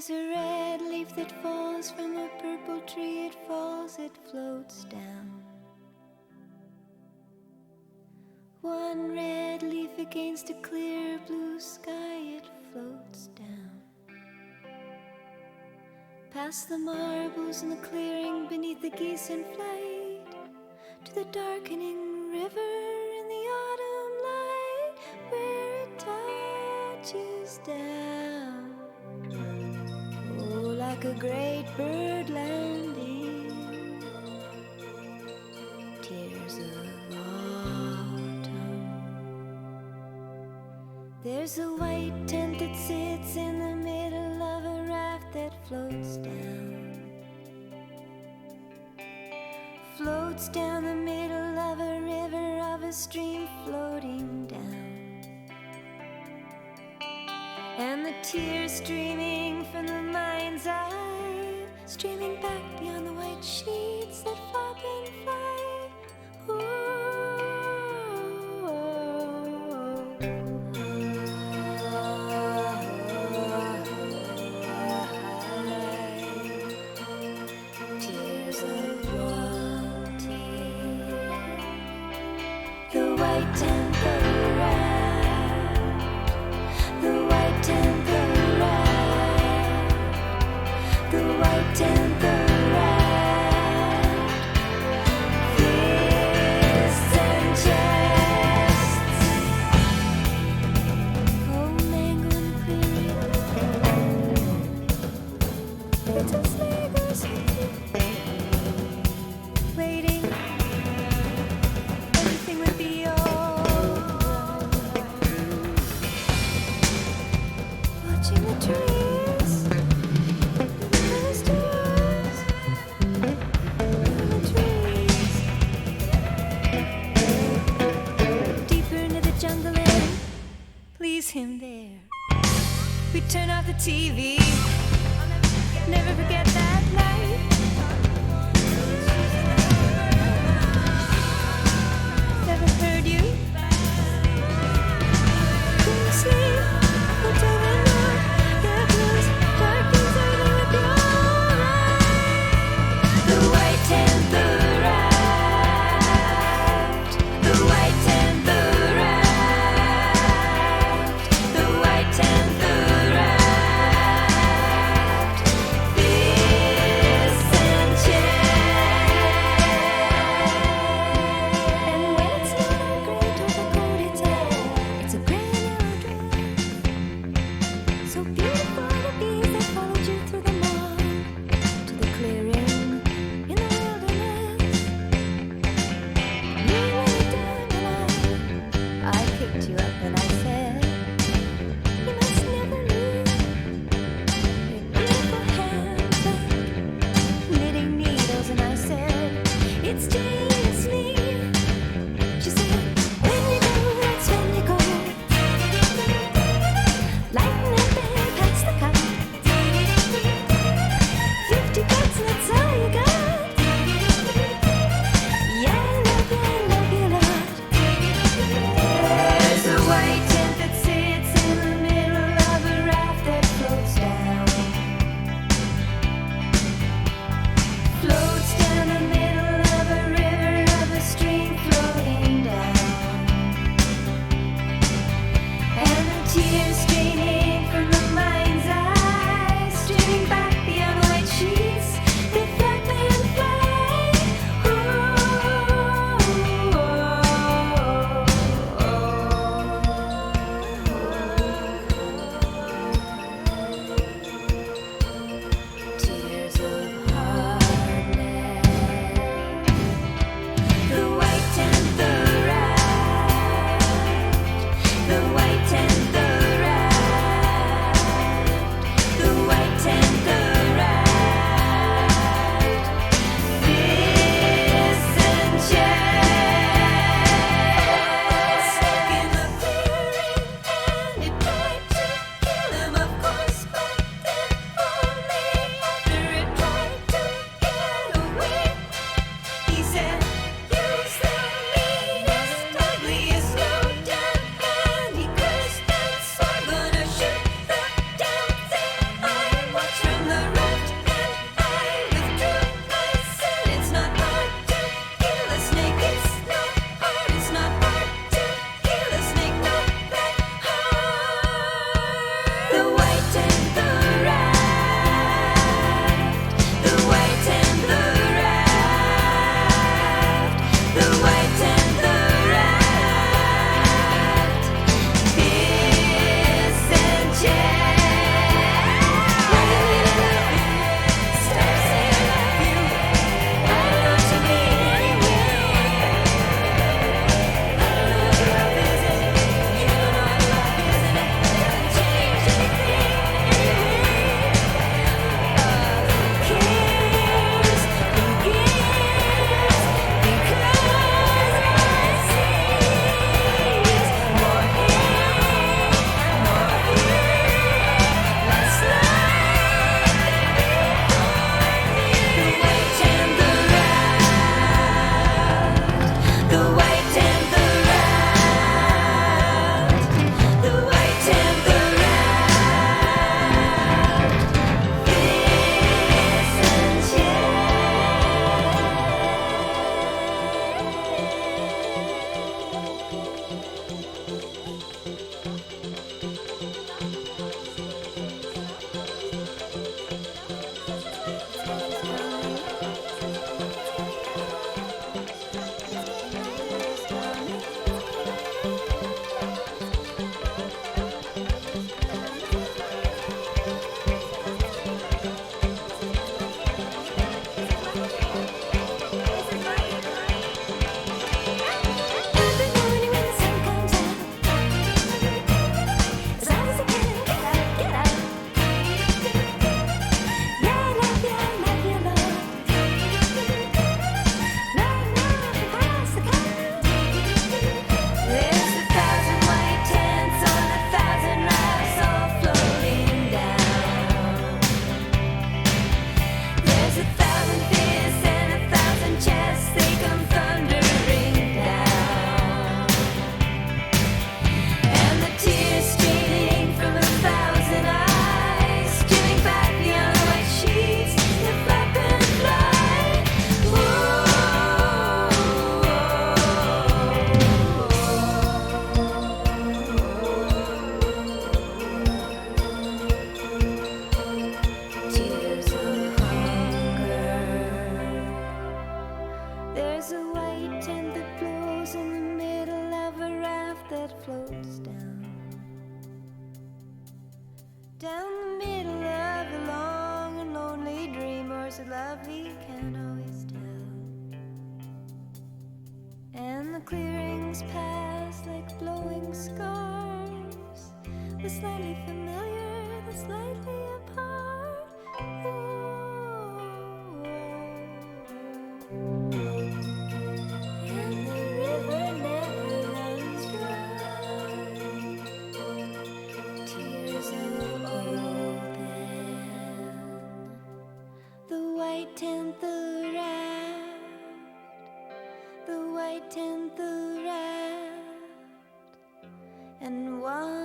There's a red leaf that falls from a purple tree. It falls, it floats down. One red leaf against a clear blue sky. It floats down. Past the marbles in the clearing, beneath the geese in flight, to the darkening river in the autumn light, where it touches down. Oh, like a great bird landing, tears of autumn. There's a white tent that sits in the middle of a raft that floats down. Floats down the middle of a river, of a stream floating down. And the tears streaming from the mind's eye, streaming back beyond the white sheets that flop and fly. Tears of wanting. The white tent the raft, the white tent the raft, the white tent the raft, fists and chests. Oh, mango and clear, it's a sleigh goes waiting. Everything would be alright. Watching the trees, the stars, the trees. Deeper into the jungle and please him there. We turn off the TV. Never forget that night. Never heard you. Couldn't sleep until the night got close. Darkens and it would be alright. The white tent the raft, the white tent the raft, the white tent the raft, fists tent the raft, the white tent the raft, and one